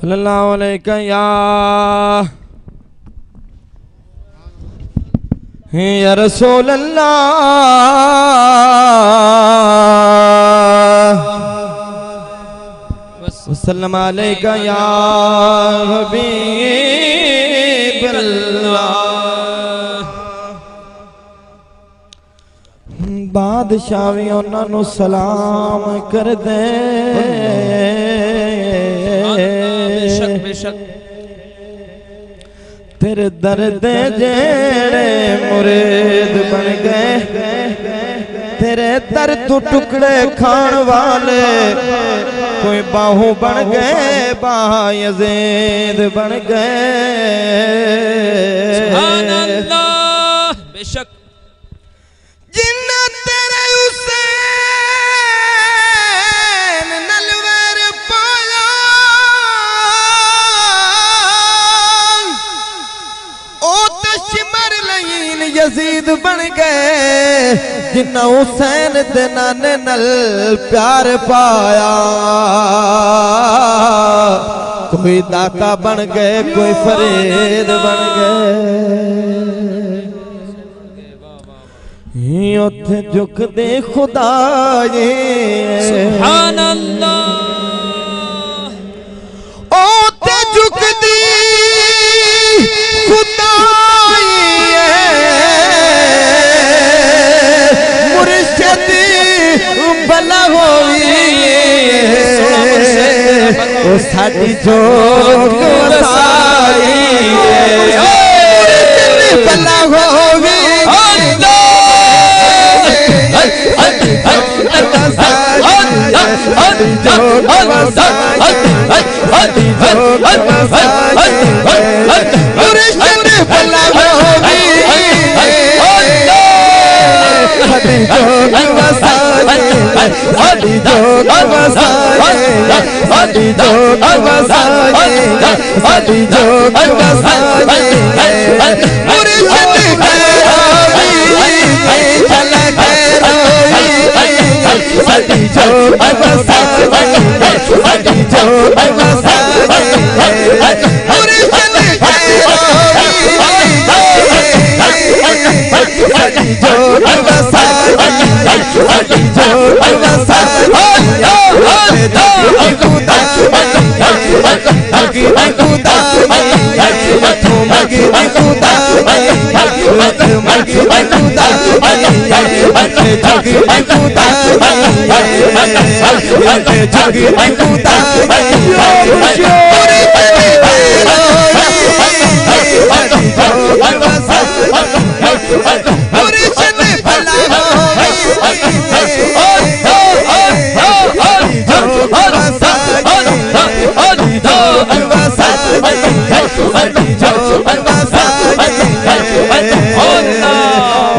सल्लल्लाहु अलैहि या रसूल अल्लाह वसल्लम अलैका या हबीब अल्लाह। बादशाह भी उन्होंने सलाम कर दे। बेशक बेशक तेरे दर्द जेड़े मुरीद बन गए, तेरे दर तू टुकड़े खान वाले कोई बाहू बन गए, बायज़ीद बन गए। सुभान अल्लाह। बेशक जिन्ना तेरे हुसैन नलवर पाया, ओ तशमर लईन यजीद बन गए। जिन्ना हुसैन दे नाने नल प्यार पाया, कोई दाता बन गए, कोई फरीद बन गए। उथे झुक दे खुदा ये सुभान अल्लाह। उथे झुक दी खुदा ये मुर्शिद भला होई, ओ साडी जोग वसाई भला होवी।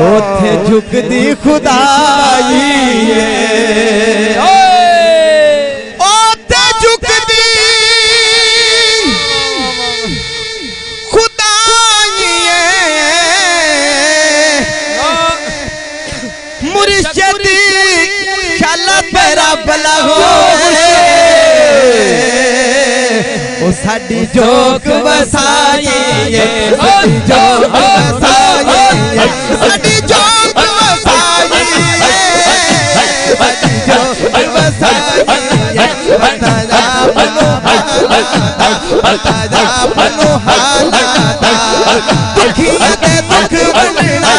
उथे झुक दी खुदाई, उथे झुक दी खुदाई, मुर्शिद शाला पेरा भला होए, ओ साडी जोग वसाई, साडी जोग वसाई, साडी जोग वसाई, साडी जोग वसाई। बता जा बनो हालात, दुखिया दे दुख बनना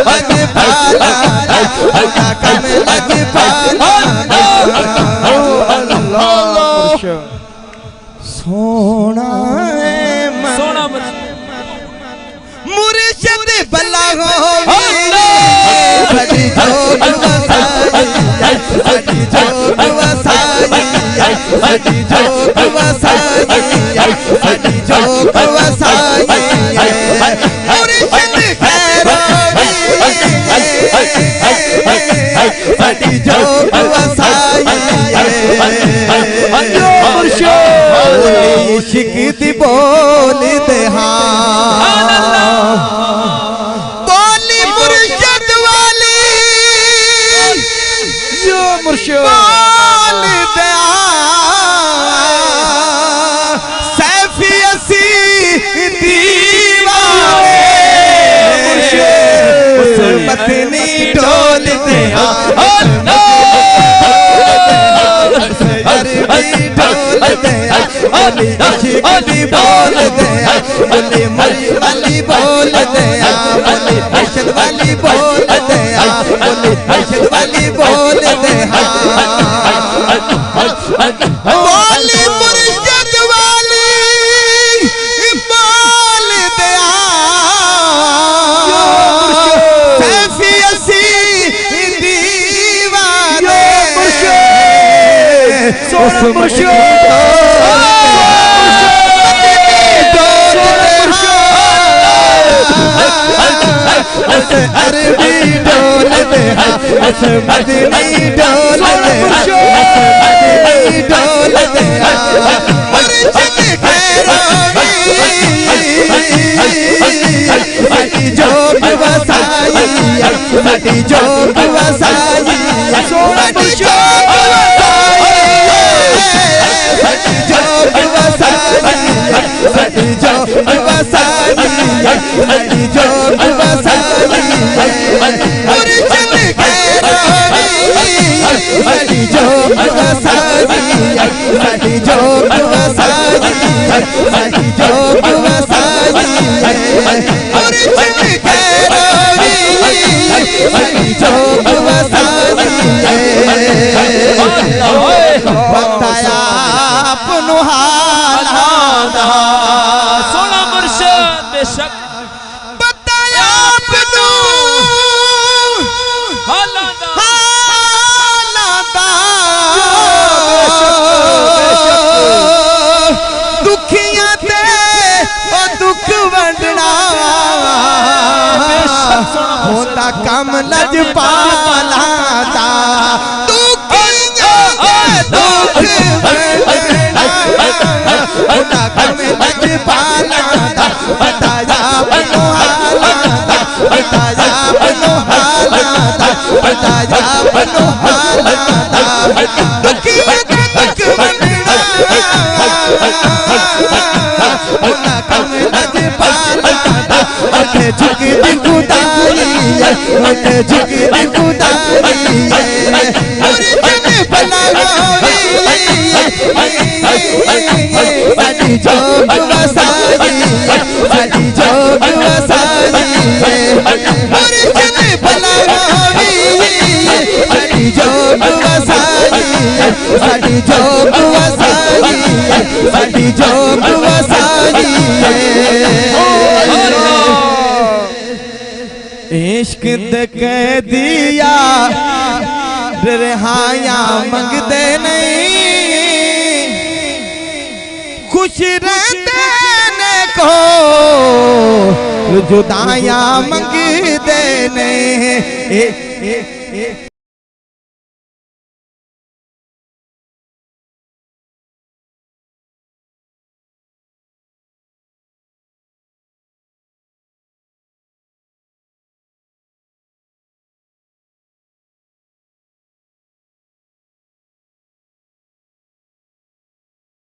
लग पाला, कम लग पाला। सोना सोना मुर्शिद भला होवे, साडी जोग वसाई, साडी जोग वसाई, साडी जोग वसाई, साडी जोग वसाई। मुर्शिद खैरोगी, साडी जोग वसाई। इश्क दी बोल दे बोली मुर्शिद वाली, जो मुर्शिद बोल दे दी ढोल दे बोली इश्क दी बोल दे बोली मरी वाली बोल दे बोली इश्क वाली बोल दे बोली इश्क वाली बोल दे बोली मुर्शिद वाली बोल दे सैफी असी दीवाने उस मुर्शिद अरबी डोल दे मदनी डोल दे मदनी डोल दे मुर्शिद खैरावी साडी जोग वसाई साडी जोग वसाई साडी जोग वसाई साडी जोग वसाई साडी जोग वसाई मुर्शिद खैरावी साडी जोग वसाई साडी जोग वसाई साडी जोग वसाई मुर्शिद खैरावी साडी जोग वसाई बताया अपनो हालात सोना मुर्शिद बेशक बताया अपनो हालात दुखियां ते ओ दुख वंडना होता कम लजपाला दा दुखियां दुख वंडना होता कम लजपाला दा बताया अपनो हालात बताया अपनो हालात बताया अपनो हालात दुखियां ते दुख वंडना होता कम लजपाला दा उठे झुकी दी खुदाई उठे झुकी दी खुदाई मुर्शिद बनावी साडी जोग वसाई साडी जोग वसाई मुर्शिद बनावी साडी जोग वसाई साडी जोग वसाई साडी जोग वसाई इश्क दे कह दिया रिहाया मंगदे नहीं खुश रहते ने को जुदाया मंगदे नहीं